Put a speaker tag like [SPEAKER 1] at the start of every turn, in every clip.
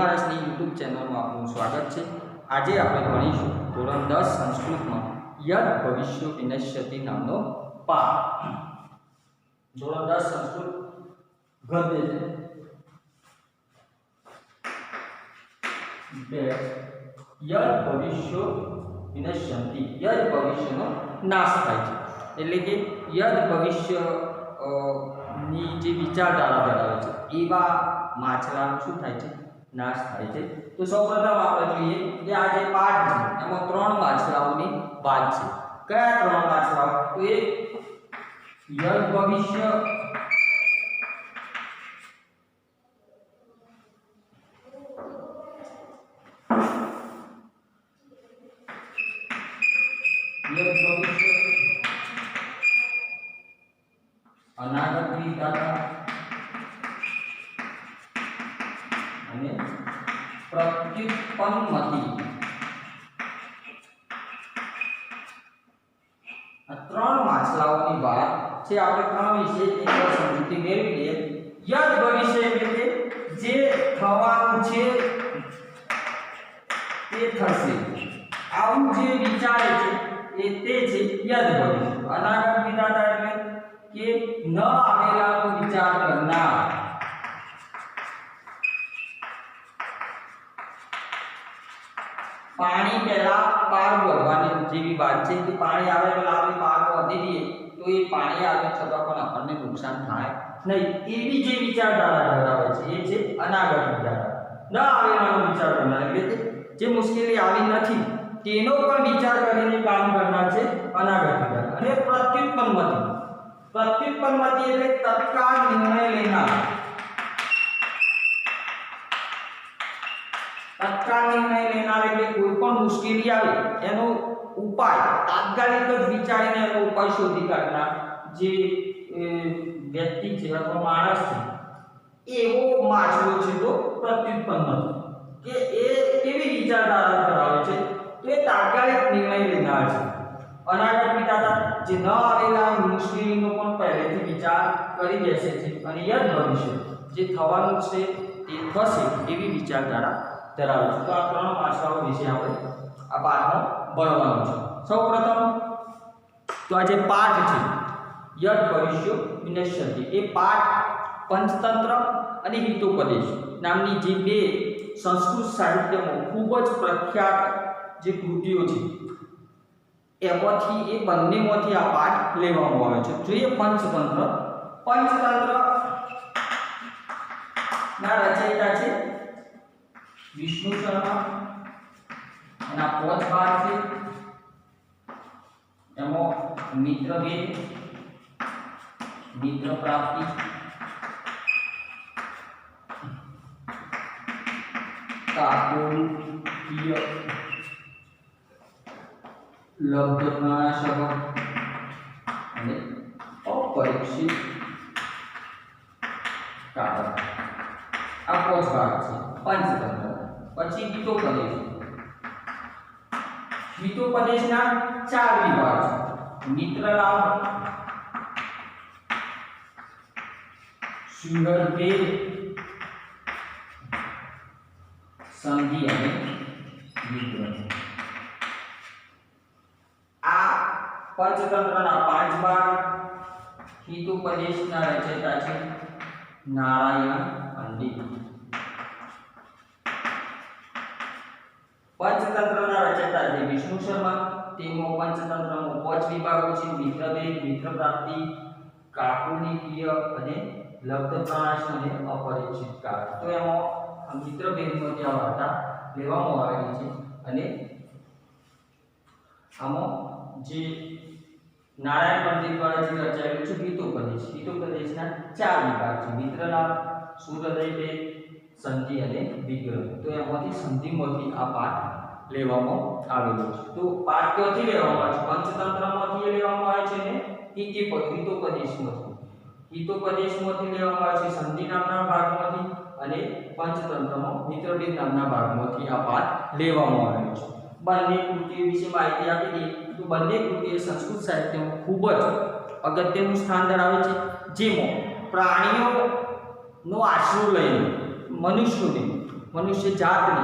[SPEAKER 1] Maharashtra YouTube channel में आपનું स्वागत है। आज आप भणीशुं ધોરણ 10 संस्कृत में यद भविष्य विनश्यति नामनो पाठ। ધોરણ 10 संस्कृत गद्य है यद भविष्य विनश्यति, यद भविष्यનો નાશ થાય છે એટલે કે યદ ભવિષ્ય ની જે વિચારધારા ધરાવે છે એવા માછલાનો શું થાય છે, નાશ થાય છે। તો સૌપ્રથમ આપણે જોઈએ કે આ જે પાઠ છે એમાં ત્રણ માછલાઓની વાત છે। કયા ત્રણ માછલાઓ? તો એક યદ ભવિષ્ય, યદ ભવિષ્ય, अनागत विधाता અને પ્રત્યુત્પન્નમતિ। આ ત્રણ માછલાઓની વાત છે। આપણે ત્રણ વિશે એક સમજૂતી મેળવી લઈએ। યદ ભવિષ્ય એટલે કે જે થવાનું છે તે થશે, આવું જે વિચારે છે એ તે છે યદ ભવિષ્ય। અનાગત વિધાતા એટલે કે ન આવેલાનો વિચાર કરનાર, पानी पहला पार भरवानी जेवी बात है कि पानी आवे पहला આપણે પાર વધી દઈએ તો એ પાણી આવે છતાં પણ આપણને નુકસાન થાય નહીં, એવી જે વિચારધારા ધરાવે છે એ છે અનાગત વિચારધારા। ન આવેલાનો વિચાર કરનાર એટલે કે જે મુશ્કેલી આવી નથી તેનો પણ વિચાર કરીને કામ કરનાર છે અનાગત વિચારધારા। અને પ્રત્યુત્પન્નમતિ, પ્રત્યુત્પન્નમતિ એટલે તત્કાળ નિર્ણય લેનાર, तत्काल निर्णय लेनार એટલે કોઈ પણ મુશ્કેલી આવે એનો ઉપાય તાત્કાલિક જ વિચારીને એનો ઉપાય શોધી કાઢનાર જે વ્યક્તિ છે અથવા માણસ છે એવો માછલો છે તો પ્રત્યુત્પન્નમતિ કે એ કેવી વિચારધારા ધરાવે છે તો એ તાત્કાલિક નિર્ણય લેનાર છે। અનાગત વિધાતા જે ન આવેલા મુશ્કેલીનો પણ પહેલેથી વિચાર કરી બેસે છે અને યદ ભવિષ્ય જે થવાનું છે તે થશે એવી વિચારધારા ધરાવે છે। તો આ ત્રણ માછલાઓ વિશે આપણે આ પાઠમાં ભણવાનું છે। સૌપ્રથમ તો આ જે પાઠ છે યદ ભવિષ્ય વિનશ્યતિ એ પાઠ પંચતંત્ર અને હિતોપદેશ નામની જે બે સંસ્કૃત સાહિત્યમાં ખૂબ જ પ્રખ્યાત જે કૃતિઓ છે એમાંથી એ બંનેમાંથી આ પાઠ લેવામાં આવે છે। જોઈએ પંચતંત્ર, પંચતંત્ર ના રચયિતા છે विष्णु शर्मा एना पोच भाग छे एमो मित्रभेद, मित्र प्राप्ति, काकोल्य, लब्धनाशक અને अपरीक्षित कारण। आ पोच भाग छे पंचतंत्र। પછી હિતોપદેશ, હિતોપદેશના ચાર વિભાગ છે: મિત્ર લાભ, સુહૃદભેદ, સંધિ અને વિગ્રહ। આ પંચતંત્રના પાંચ ભાગ। હિતોપદેશના રચયિતા છે નારાયણ પંડિત। पंचतंत्रना रचयिता है विष्णु शर्मा। तेमो पंचतंत्रमो पांच विभागो छे: मित्रभेद, मित्र प्राप्ति, काकोनिकीय अने लब्धप्राश अने अपरिचित काल। तो एमो मित्रभेदमांथी आ वार्ता लेवामां आवेली छे अने आमो जे नारायण पंडित द्वारा जे रचायेलुं छे हितोपदेश, हितोपदेशना चार विभाग छे: मित्रलाभ, सुहृदयभेद, संधि अने विग्रह। तो एमांथी संधिमांथी आ पाठ लेवामां आवेलो छे। तो पाठ क्यांथी लेवामां आवे छे? पंचतंत्रमांथी लेवामां आवे छे ने हितोपदेशमांथी, हितोपदेशमांथी लेवामां आवे छे संधि नामना भागमांथी अने पंचतंत्रमां मित्रभेद नामना भागमांथी आ पाठ लेवामां आवेलो छे। બંને કૃતિઓ વિશે માહિતી આપી દી તો બંને કૃતિઓ સંસ્કૃત સાહિત્યમાં ખૂબ જ અગત્યનું સ્થાન ધરાવે છે, જેમાં પ્રાણીઓનો આશરો લઈને મનુષ્યોને મનુષ્ય જાતને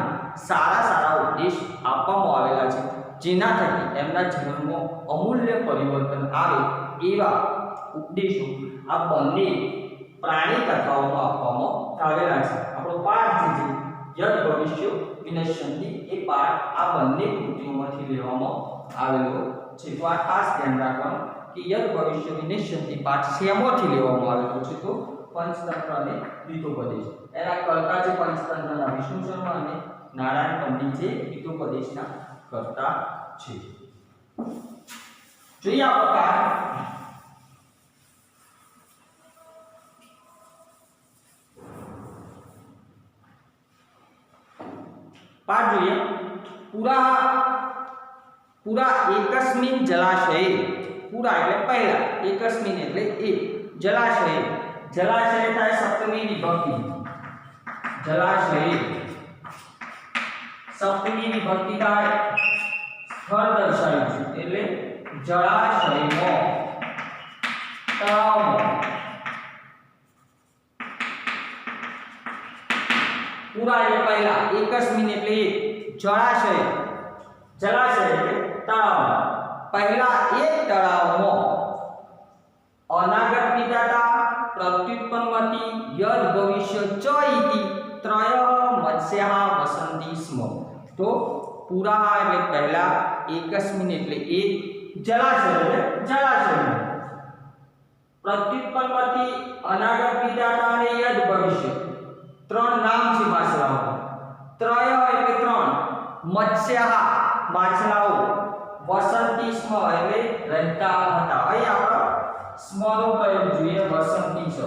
[SPEAKER 1] સારા સારા ઉપદેશ આપવામાં આવેલા છે, જેના થકી એમના જીવનમાં અમૂલ્ય પરિવર્તન આવે એવા ઉપદેશો આ બંને પ્રાણી કથાઓમાં આપવામાં આવેલા છે. આપણો પાઠ છે જે યદ ભવિષ્ય વિનશ્યંતિ, એ પાઠ આ બંને કૃતિઓમાંથી લેવામાં આવેલો છે. તો આ ખાસ ધ્યાન રાખવાનું કે યદ ભવિષ્ય વિનશ્યંતિ પાઠ શેમાંથી લેવામાં આવેલો છે, તો પંચતંત્ર અને હિતોપદેશ. એના કરતા છે પંચતંત્રના વિષ્ણુ શર્મા અને નારાયણ પંડિત જે હિતોપદેશના કરતા છે. જોઈએ આપણો પાઠ. पाठ જોઈએ. पूरा एकस्मिन् जलाशये, पूरा એટલે પહેલા, एकस्मिन् એટલે એક, जलाशये, जलाशय થાય સપ્તમી વિભક્તિ, जलाशये સપ્તમી વિભક્તિ થાય સ્થળ દર્શાવ્યું છે એટલે જળાશયમાં, તળાવમાં. पूरा એટલે પહેલા, एकस्मिन् એટલે એક, जलाशय, जलाशय એટલે તળાવ. પહેલા એક તળાવમાં અનાગત વિધાતા પ્રત્યુત્પન્નમતિ યદ ભવિષ્ય ચ ઇતિ ત્રય મત્સ્યઃ વસંતિ સ્મ. તો પૂરા એટલે પહેલા, एकस्मिन् એટલે એક, जलाशय એટલે જળાશયમાં, પ્રત્યુત્પન્નમતિ અનાગત વિધાતા અને યદ ભવિષ્ય ત્રણ નામ છે માછલાઓ. ત્રય એટલે ત્રણ, મત્સ્યઃ માછલાઓ, વસંતિ સ્મ એટલે રહેતા હતા. અહીં આપણે સ્મ નો પ્રયોગ જોઈએ, વસંતિ છે.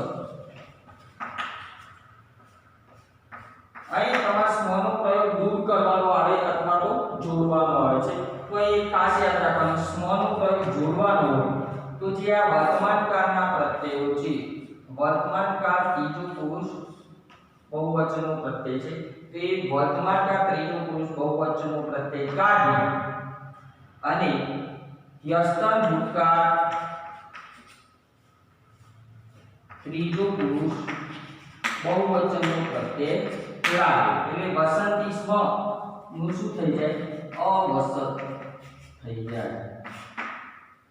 [SPEAKER 1] અહીં તમારે સ્મ નો પ્રયોગ દૂર કરવાનો આવે અથવા તો જોડવાનો આવે છે. તો એ ખાસ યાદ રાખવાનું, સ્મ નો પ્રયોગ જોડવાનો હોય તો જે આ વર્તમાન કાળના પ્રત્યયો છે, વર્તમાન કાળ ત્રીજો પુરુષ बहुवचनो प्रत्यय છે, તો એ વર્તમાન કાળ ત્રીજો પુરુષ બહુવચનો પ્રત્યય કાઢી અને યસ્તન ભૂતકાળ ત્રીજો પુરુષ બહુવચનો પ્રત્યય લાગે એટલે વસંતિ સ્મ નું શું થઈ જાય, અવસત થઈ જાય.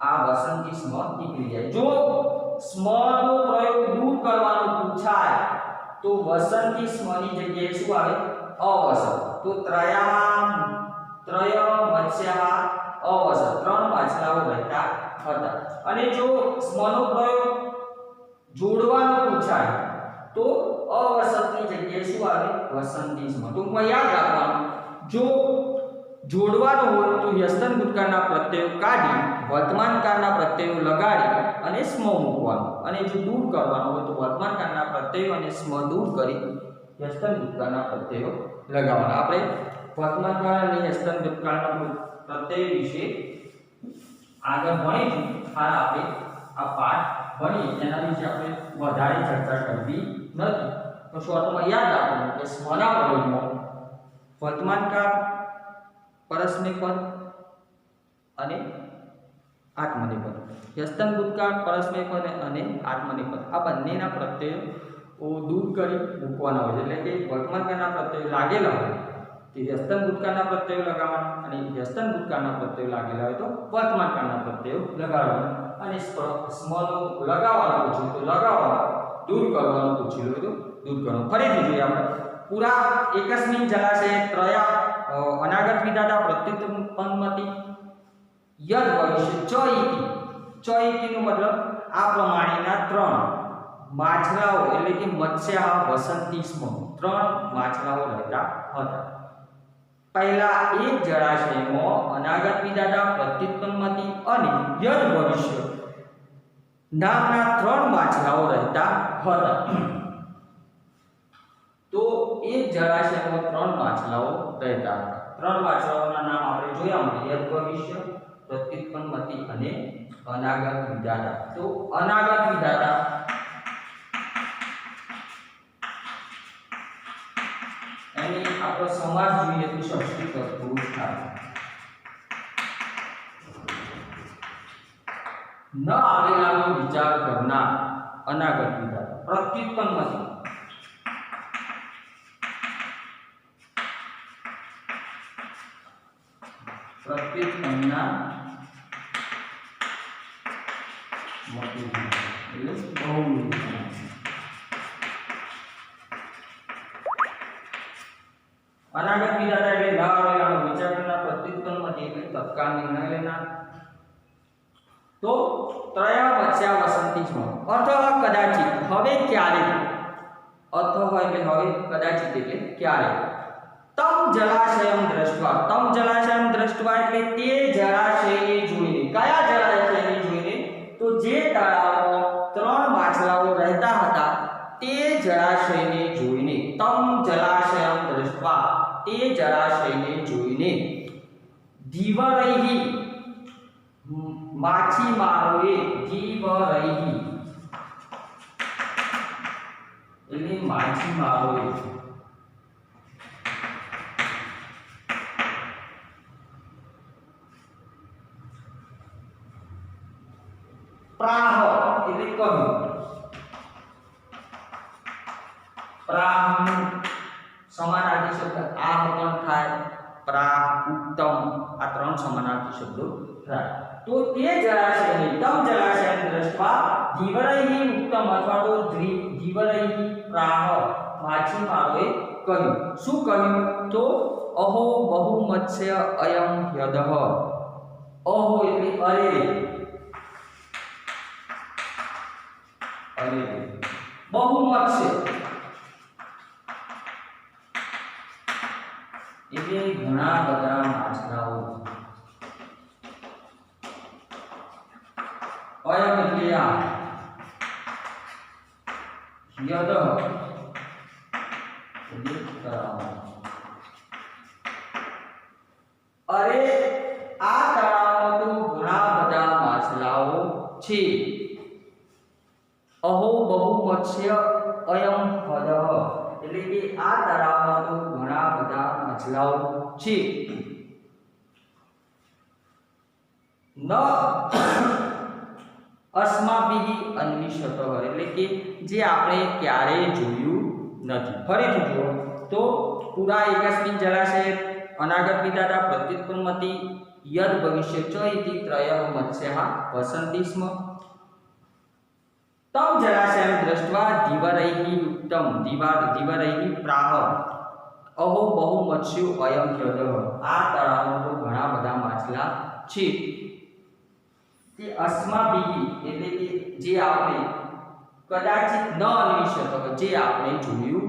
[SPEAKER 1] આ વસંતિ સ્મ નીકળી જાય. જો સ્મ નો પ્રયોગ દૂર કરવાનો પૂછાય તો વસંતિ સ્મ ની જગ્યાએ શું આવે, અવસત. તો ત્રય મત્સ્યઃ અવસત, ત્રણ માછલાઓ રહેતા હતા. અને જો સ્મ નો પ્રયોગ જોડવાનો પૂછાય તો અવસત ની જગ્યાએ શું આવે, વસંતિ સ્મ. ટૂંકમાં યાદ રાખવાનું, જો જોડવાનું હોય તો યસ્તન ભૂતકાળના પ્રત્યયો કાઢી વર્તમાન કાળના પ્રત્યયો લગાડી અને સ્મ મૂકવાનું, અને જો દૂર કરવાનું હોય તો વર્તમાન કાળના પ્રત્યયો અને સ્મ દૂર કરી યસ્તન ભૂતકાળના પ્રત્યયો લગાવવાના. આપણે વર્તમાન કાળ અને યસ્તન ભૂતકાળના પ્રત્યય વિશે આગળ ભણીશું. હાલ આપણે આ પાઠ ભણીએ એના વિશે આપણે વધારે ચર્ચા કરવી નથી. તો શોર્ટમાં યાદ રાખવાનું કે સ્મના પ્રયોગમાં વર્તમાન કાળ, પરસ્મૈપદ અને આત્મનેપદ, યસ્તન ભૂતકાળ, પરસ્મૈપદ અને આત્મનેપદ, આ બંનેના પ્રત્યયો દૂર કરી મૂકવાના હોય છે. એટલે કે વર્તમાન કાળના પ્રત્યયો લાગેલા હોય તો યસ્તન ભૂતકાળના પ્રત્યયો લગાવવાના, અને યસ્તન ભૂતકાળના પ્રત્યયો લાગેલા હોય તો વર્તમાન કાળના પ્રત્યયો લગાવવાના. અને સ્મનો લગાવવાનું પૂછ્યું તો લગાવવાનું, દૂર કરવાનું પૂછ્યું હોય તો દૂર કરવાનું. ફરીથી જોઈએ આપણે. પૂરા એકસ્મિન જલાશય ત્રય અનાગત વિધાતા પ્રત્યુત્પન્નમતિ યદ ભવિષ્ય ચ ઇતિ, ચ ઇતિ નો મતલબ આ પ્રમાણેના ત્રણ માછલાઓ એટલે કે મત્સ્યઃ વસંતિ સ્મ, ત્રણ માછલાઓ રહેતા હતા. પહેલા એક જળાશયમાં અનાગત વિધાતા પ્રત્યુત્પન્નમતિ અને યદ ભવિષ્ય નામના ત્રણ માછલાઓ રહેતા હતા. તો એક જળાશયમાં ત્રણ માછલાઓ રહેતા હતા. ત્રણ માછલાઓના નામ આપણે જોયા મળે, યદ ભવિષ્ય, પ્રત્યુત્પન્નમતિ અને અનાગત વિધાતા. તો અનાગત વિધાતા એની આપણો સમાસ જોઈએ તો ષષ્ઠી તત્પુરુષ થાય. ન આવેલાનો વિચાર કરનાર અનાગત વિધાતા. પ્રત્યુત્પન્નમતિ પ્રત્યુત્પન્નના મોટી એટલે બહુવિધ અનાગત વિધાતા એટલે ન આવેલાનો વિચાર કરનાર, પ્રત્યુત્પન્નમાંથી એટલે તત્કાળ નિર્ણય લેનાર. તો ત્રય વચ્યા વસંતિસ્મ અથ કદાચિત હવે ક્યારે, અથ એટલે હવે, કદાચિત એટલે ક્યારે. તમ જલાશયમ દ્રષ્ટવા, તમ જલાશયમ દ્રષ્ટવા એટલે તે જળાશયને જોઈને. કયા જળાશયને જોઈને? તો જે તળાવમાં 3 માછલાઓ રહેતા હતા તે જળાશયને જોઈને. તમ જલાશયમ દ્રષ્ટવા તે જળાશયને જોઈને. ધીવરૈહિ માછીમારોએ, ધીવરૈહિ એટલે માછીમારોએ. પ્રાહ એટલે કહ્યું. પ્રાહ સમાનાર્થી શબ્દ આહ પણ થાય, પ્રાહ, ઉત્તમ આ 3 સમાનાર્થી શબ્દો થાય. તો તે જળાશયને, તમ જળાશયને દ્રષ્ટવા ધીવરૈહિ ઉત્તમ અથવા તો ધીવરૈહિ પ્રાહ માછીમારોએ કહ્યું. શું કહ્યું? તો અહો બહુ મત્સ્ય અયમ હ્યદઃ. અહો એટલે અરે, અરે બહુ મત્સ્ય એટલે ઘણા બધા માછલાઓ. અયમ એટલે આ, યદ એટલે તળાવ. અરે આ તળાવમાં તો ઘણા બધા માછલાઓ છે. અહો બહુ મત્સ્ય અયમ હદઃ એટલે કે આ તળાવમાં તો ઘણા બધા માછલાઓ છે. ન અસ્માભિ અન્વિષતઃ એટલે કે જે આપણે ક્યારેય જોયું નથી. ફરીથી જુઓ તો પુરા એકસ્મિન જલાશય અનાગત વિધાતા પ્રત્યુત્પન્નમતિ યદ ભવિષ્ય ચ ઇતિ ત્રયઃ મત્સ્યઃ વસન્તિ સ્મ. તમ જલાશયમ દ્રષ્ટવા ધીવરૈહિ ઉત્તમ ધીવરૈહિ પ્રાહ અહો બહુ મત્સ્યો અયમ હ્યદઃ. આ તળાવમાં તો ઘણા બધા માછલા છે. તે અસ્માભિ એટલે કે જે આપણે કદાચિત ન અન્વિષત, જે આપણે જોયું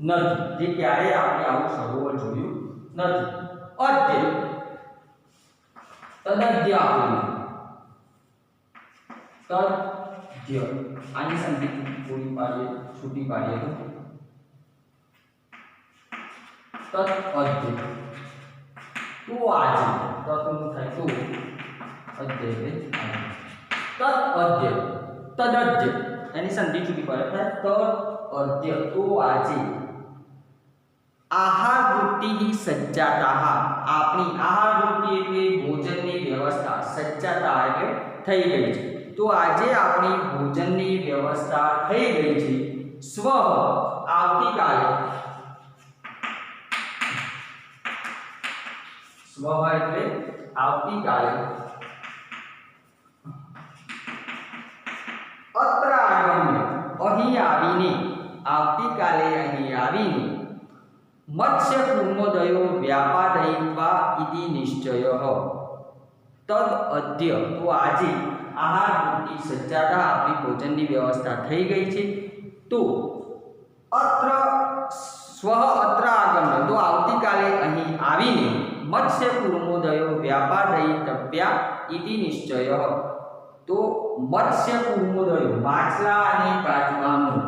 [SPEAKER 1] નથી, જે ક્યારેય આપણે આવું સરોવર જોયું નથી. અદ્ય તદદ્ય આપણું તદ્ય આની સંધિ પૂરી પાડીએ, છૂટી પાડીએ તો તદ અદ્ય તો આજે તત્નું થાય તો અદ્ય એટલે તદ અદ્ય તદદ્ય એની સંધિ છૂટી પડે થાય તદ અદ્ય તો આજે. આહાર વૃત્તિ સજ્જાતા આપણી આહાર વૃત્તિ એટલે ભોજનની વ્યવસ્થા, સજ્જાતા એટલે થઈ ગઈ છે. તો આજે આપણી ભોજનની વ્યવસ્થા થઈ ગઈ છે. સ્વ આવતીકાલે, સ્વ એટલે આવતીકાલે. અત્ર આગમ્ય અહીં આવીને, આવતીકાલે અહીં આવીને મત્સ્ય કુર્મોદયો વ્યાપાદયિત્વા ઇતિ નિશ્ચયઃ. તદ અદ્ય તો આજે આહાર વૃત્તિ સજ્જાતા આપણી ભોજનની વ્યવસ્થા થઈ ગઈ છે. તો અત્ર સ્વ અત્ર આગમ્ય તો આવતીકાલે અહીં આવીને મત્સ્ય કુર્મોદયો વ્યાપાદયિતવ્યા ઇતિ નિશ્ચયઃ. તો મત્સ્ય કુર્મોદયો માછલા અને કાચબાનું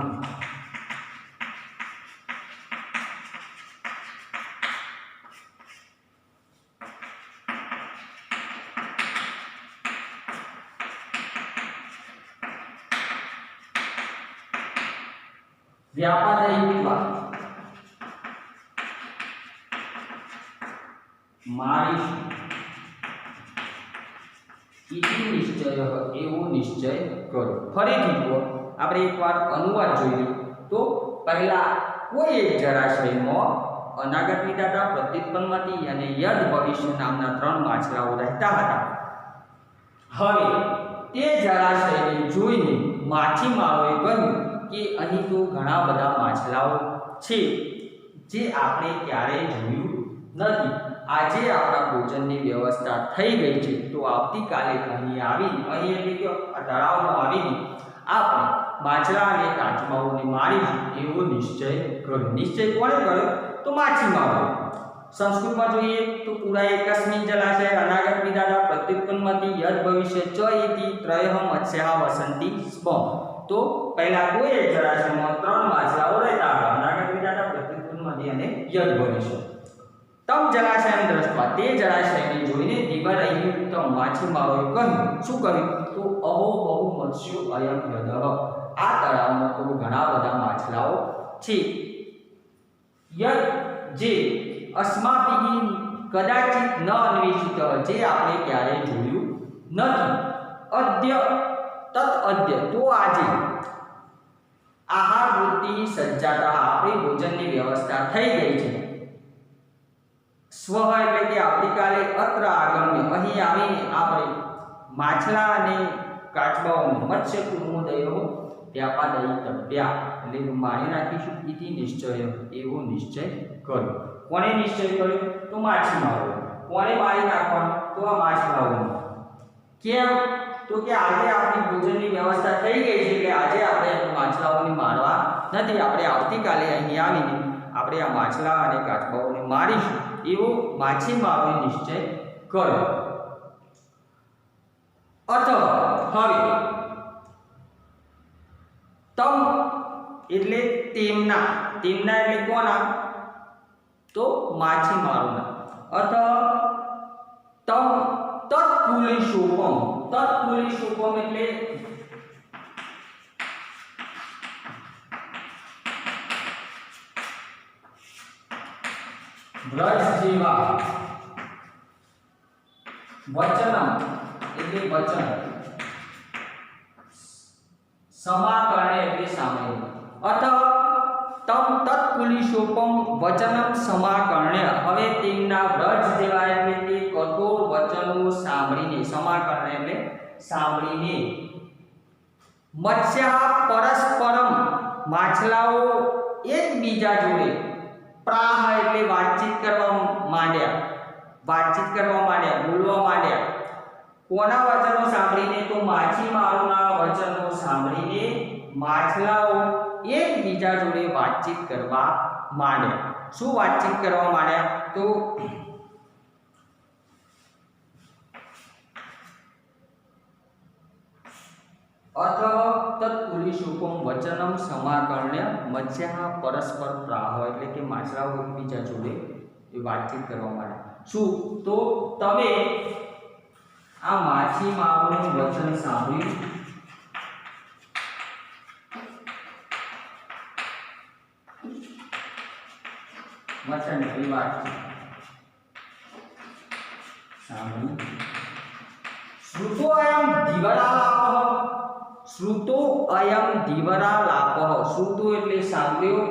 [SPEAKER 1] વ્યાપાદયિત્વા મારીશું ઇતિ નિશ્ચય એવો નિશ્ચય કરો. ફરીથી જુઓ, આપણે એકવાર અનુવાદ જોઈએ તો પહેલા કોઈ એક જળાશયમાં અનાગત વિધાતા, પ્રત્યુત્પન્નમતી અને યદ ભવિષ્ય નામના 3 માછલાઓ રહેતા હતા. હવે તે જળાશયને જોઈને માછીમારોએ કહ્યું કે અહીં તો ઘણા બધા માછલાઓ છે જે આપણે ક્યારેય જોયું નથી. આજે આપણા ભોજનની વ્યવસ્થા થઈ ગઈ છે, તો આવતીકાલે અહીં એટલે કે તળાવમાં આવીને આપણે માછલા અને કાચબાઓને મારીશું એવો નિશ્ચય કર્યો. નિશ્ચય કોણે કર્યો? તો માછીમારો. સંસ્કૃતમાં જોઈએ તો પુરા એકસ્મિન જલાશય અનાગત વિધાતા, પ્રત્યુત્પન્નમતી, યદ ભવિષ્ય ચ ઇતિ ત્રયઃ મત્સ્યાઃ વસંતિ સ્મ. તો પહેલા કોઈ એક જળાશયમાં 3 માછલાઓ રહેતા હતા, અનાગત વિધાતા, પ્રત્યુત્પન્નમતી અને યદ ભવિષ્ય. તમ જલાશયને દ્રષ્ટવા, તે જળાશયને જોઈને ધીવરયુક્ત માછીમારોએ કહ્યું. શું કહ્યું? તો અહો બહુ મત્સ્યો અયમ યદઃ. આ તળાવમાં તો ઘણા બધા માછલાઓ છે. યદ જે અસ્માભિ કદાચિત ન અન્વેષિત, જે આપણે ક્યારેય જોયું નથી. અદ્ય તત અદ્ય, તો આજે આહાર વૃત્તિની સજ્જાતા, આપણી ભોજનની વ્યવસ્થા થઈ ગઈ છે. સ્વ એટલે કે આવતીકાલે અત્ર આગમ્ય, અહીં આવીને આપણે માછલા અને કાચબાઓને મત્સ્ય કુર્મોદયો વ્યાપાદયિતવ્યા એટલે મારી નાખીશું. ઇતિ નિશ્ચય, એવો નિશ્ચય કર્યો. કોને નિશ્ચય કર્યો? તો માછીમારોએ. કોને મારી નાખવાનું? તો આ માછલાઓને. કેમ? તો કે આજે આપણી ભોજનની વ્યવસ્થા થઈ ગઈ છે, એટલે આજે આપણે માછલાઓને મારવા નથી. આપણે આવતીકાલે અહીં આવીને આપણે આ માછલા અને કાચબાઓને મારીશું એવો માછીમારોએ નિશ્ચય કર્યો. અથવા હવે તમ એટલે તેમના એટલે કોના? તો માછીમારોના. અથવા તમ તત્કુલિશોપમ. તત્કુલિશોપમ એટલે વ્રજ જેવા. વચનમ એટલે વચન. સમાકરણે એટલે સાંભળવું. અથવા તમ તત્કુલિશોપમ વચનમ સમાકરણે. હવે તેમના વ્રજ જેવા એટલે કે કઠોર વચનો સાંભળીને, સમાકરણે એટલે સાંભળીને, મત્સ્યા પરસ્પરમ માછલાઓ એકબીજા જોડે, પ્રાહ એટલે વાતચીત કરવા માંડ્યા, બોલવા માંડ્યા. કોના વચનો સાંભળીને? તો માછીમારોના વચનો સાંભળીને માછલાઓ એકબીજા જોડે વાતચીત કરવા માંડ્યા. શું વાતચીત કરવા માંડ્યા? તો અથવા તત્કુલિશોપમ વચનમ સમાકર્ણ્ય મત્સ્યાઃ પરસ્પર પ્રાહ એટલે કે માછલાઓ એકબીજા જોડે વાતચીત કરવા માંડ્યા. શું? તો તમે આ માછીમારોનું વચન સાંભળ્યું, વચન એટલે વાતચીત સાંભળ્યું. શ્રુતો અયમ ધીવરાલાપઃ. શ્રુતો અયમ ધીવરાલાપઃ. શ્રુતો એટલે સાંભળ્યો,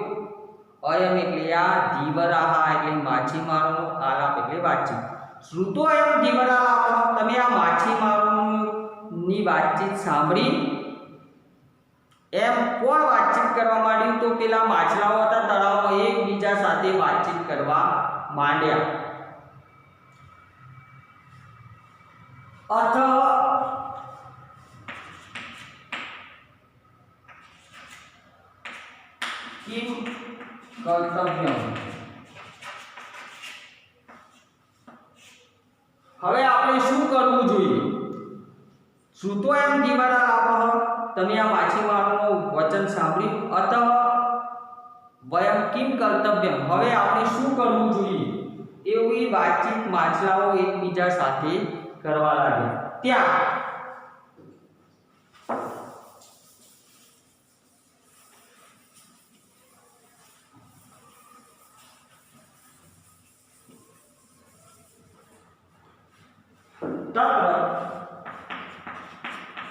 [SPEAKER 1] અયમ એટલે આ, ધીવરાહ એટલે માછીમારોનો, આલાપ એટલે વાતચીત. શ્રુતો અયમ ધીવરાલાપઃ. તમે આ માછીમારોની વાતચીત સાંભળી. એમ કોણ વાતચીત કરવા માંડ્યું? તો પેલા માછલાઓ હતા તળાવમાં, એકબીજા સાથે વાતચીત કરવા માંડ્યા. અથવા કિમ કર્તવ્યમ. હવે આપણે શું કરવું જોઈએ? શ્રુતો એમ ધીવરાલાપઃ, તમે આ માછીમારોનું વચન સાંભળ્યું. અથવા વયમ કિમ કર્તવ્યમ, હવે આપણે શું કરવું જોઈએ? એવી વાતચીત માછલાઓ એકબીજા સાથે કરવા લાગ્યા.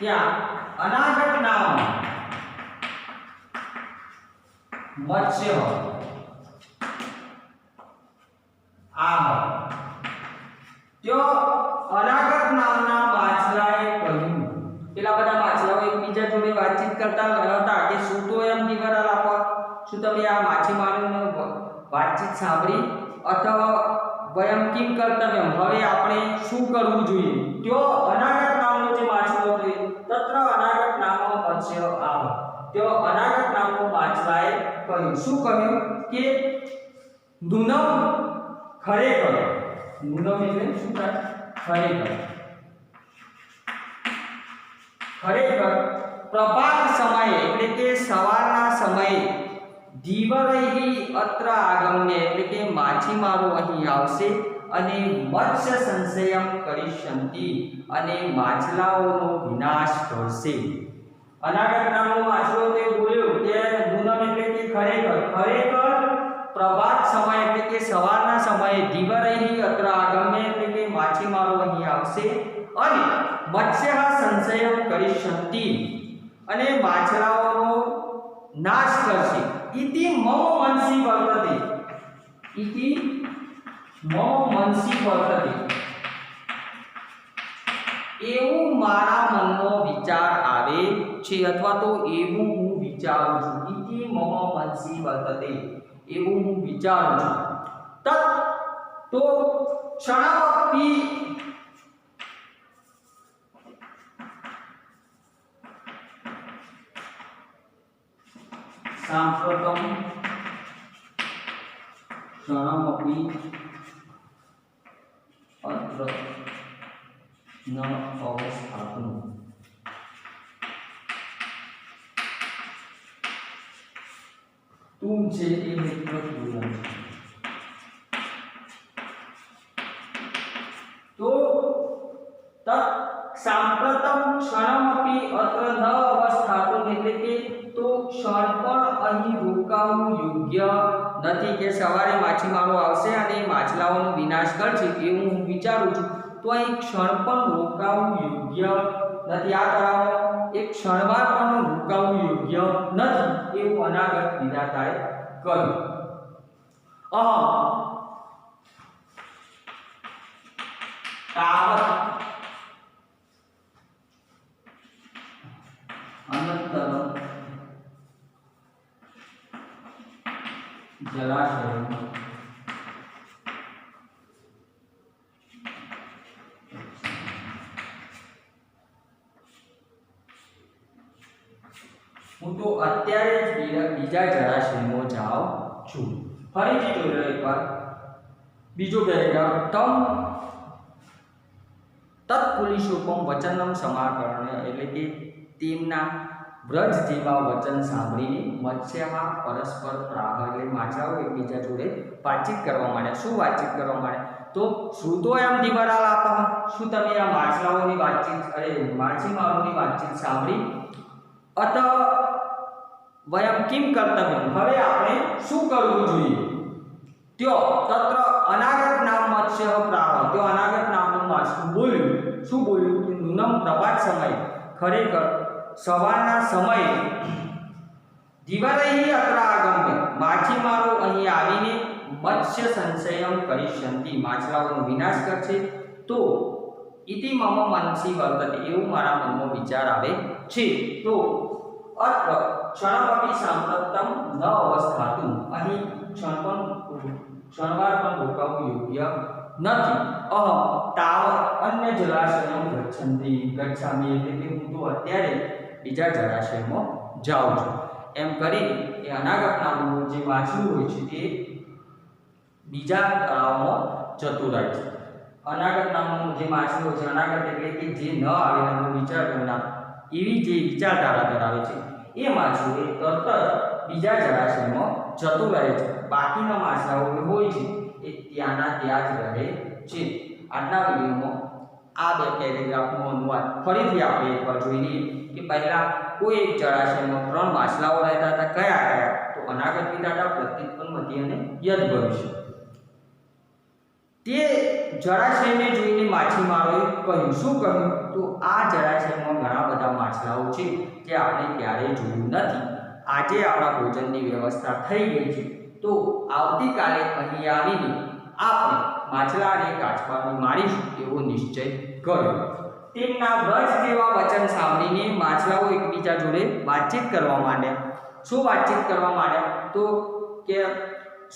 [SPEAKER 1] ત્યાં અનાગત નામ મત્સ્ય त्यो अनागत नामना माछलाए કહ્યું પેલા બધા માછલાઓ એકબીજા જોડે વાતચીત કરતા હતા કે શું તો એમ દીવાલ આપો શું તમે આ માછીમારોને વાતચીત સાંભળી અથવા વયમ કિમ કર્તવ્યમ હવે આપણે શું કરવું જોઈએ त्यो અનાગત નામનો જે માછલો હતો તત્ર અનાગત નામનો મત્સ્ય આવ त्यो અનાગત નામનો માછલાએ કહ્યું શું કહ્યું કે નુનમ ખરેખર નુનમ એટલે શું થાય ખરેખર પ્રભાત સમયે એટલે કે સવારના સમયે ધીવરૈહી અત્ર આગમ્ય એટલે કે માછીમારો અહીં આવશે અને મત્સ્ય સંશયમ કરીશંતિ અને માછલાઓનો વિનાશ કરશે અનાગત નામનો માછલો તે બોલ્યો કે નુનમ એટલે કે ખરેખર પ્રભાત સમય એટલે કે સવારના સમયે ધીવરૈહી અત્ર આગમ્ય એટલે કે માછીમારો અહીં આવશે અને મત્સ્ય સંશય કરીશંતિ અને માછલાઓનો નાશ કરશે ઇતિ મમ મનસી વર્તતે ઇતિ મમ મનસી વર્તતે એવું મારા મનનો વિચાર આવે છે અથવા તો એવું હું વિચારું છું ઇતિ મમ મનસી વર્તતે એવું હું વિચારું છું તત તો ક્ષણમપી સાંપ્રતમ ક્ષણમપી અત્ર ન અવસ્થાતું તું છે એ મિત્ર પૂરણ તો તત સાંપ્રતમ ક્ષણમપી અત્ર ન અવસ્થાતું એટલે કે તો ક્ષણ પણ અહીં રોકાવું યોગ્ય નથી કે સવારે માછીમારો આવશે અને માછલાઓનો વિનાશ કરશે એવું હું વિચારું છું તો અહીં ક્ષણ પણ રોકાવું યોગ્ય નથી આ તળાવમાં એક ક્ષણવાર પણ રોકાવું યોગ્ય નથી એવું અનાગત વિધાતાએ કહ્યું તાવત અનંતર જલાશય હું તો અત્યારે જ બીજા જળાશયમાં જાઉં છું ફરીથી જોઈ એકવાર બીજો પેરેગ્રાફ તમ તત્પુલિશોપમ વચનમ સમાકરણ એટલે કે તેમના વ્રજ જેવા વચન સાંભળીને મત્સ્યમાં પરસ્પર પ્રાહ એટલે માછલાઓ એકબીજા જોડે વાતચીત કરવા માંડ્યા શું વાતચીત કરવા માંડ્યા તો શ્રુતો એમ દિવારાલ આપા શું તમે આ માછલાઓની વાતચીત માછીમારોની વાતચીત સાંભળી અત વયમ કિમ કર્તવ્યમ હવે આપણે શું કરવું જોઈએ ત્યો તત્ર અનાગત નામ મત્સ્ય પ્રાહ ત્યો અનાગત નામનું માછલું બોલ્યું શું બોલ્યું કે નુનમ પ્રભાત સમય ખરેખર સવારના સમયે દિવારૈહી અત્ર આગમ્ય માછીમારો અહીં આવીને મત્સ્ય સંશયમ કરીશંતિ માછલાઓનો વિનાશ કરશે તો ઇતિ મમ મનસી વર્તતે એવું મારા મનમાં વિચાર આવે છે તો અત્ર ક્ષણમપી સાંપ્રતમ ન અવસ્થાતું અહીં ક્ષણવાર પણ રોકાવું યોગ્ય નથી તાવ અન્ય જળાશયમ ગચ્છામિ એટલે કે હું તો અત્યારે બીજા જળાશયમાં જાઉં છું એમ કરીને એ અનાગત નામનું જે માછલું હોય છે તે બીજા તળાવમાં જતું રહે છે અનાગત નામનું જે માછલું હોય છે અનાગત એટલે કે જે ન આવે એનો વિચાર કરનાર એવી જે વિચારધારા ધરાવે છે એ માછલું એ તરત જ બીજા જળાશયમાં જતું રહે છે બાકીના માછલાઓ હોય છે એ ત્યાંના ત્યાં જ રહે છે આજના વિડીયોમાં આ બે પેરેગ્રાફનો અનુવાદ ફરીથી આપણે એકવાર જોઈ લઈએ કે પહેલા કોઈ એક જળાશયમાં 3 માછલાઓ રહેતા હતા કયા તો અનાગત વિધાતા પ્રત્યુત્પન્ન મધ્ય અને યદ ભવિષ્ય તે જળાશયને જોઈને માછીમારોએ કહ્યું શું કહ્યું તો આ જળાશયમાં ઘણા બધા માછલાઓ છે જે આપણે ક્યારેય જોયું નથી આજે આપણા ભોજનની વ્યવસ્થા થઈ ગઈ છે તો આવતીકાલે અહીં આવીને આપણે માછલા અને કાચબાને મારીશું એવો નિશ્ચય કર્યો. તેમના વ્રજ જેવા વચન સાંભળીને માછલાઓ એકબીજા જોડે વાતચીત કરવા માંડ્યા. શું વાતચીત કરવા માંડ્યા? તો કે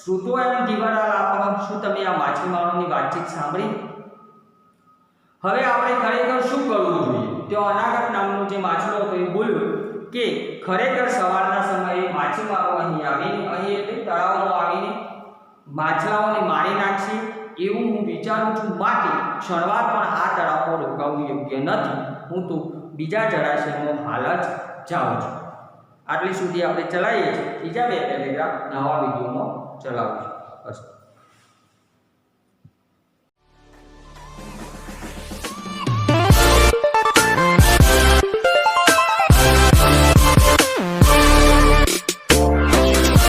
[SPEAKER 1] શ્રુતો એમ ધીવરાલાપઃ, શું તમે આ માછીમારોની વાતચીત સાંભળી? હવે આપણે ખરેખર શું કરવું જોઈએ? તો અનાગત નામનો જે માછલો હતો એ બોલ્યો કે ખરેખર સવારના સમયે માછીમારો અહીં એટલે તળાવમાં આવીને માછલાઓને મારી નાખશે એવું હું વિચારું છું. માટે ક્ષણવાર પણ આ તળાવમાં રોકાવું યોગ્ય નથી. હું તો બીજા જળાશયમાં હાલ જ જાઉં છું. આટલી સુધી આપણે ચલાવીએ છીએ. બીજા બે પેરેગ્રાફ નવા વિડીયોમાં ચલાવીશું.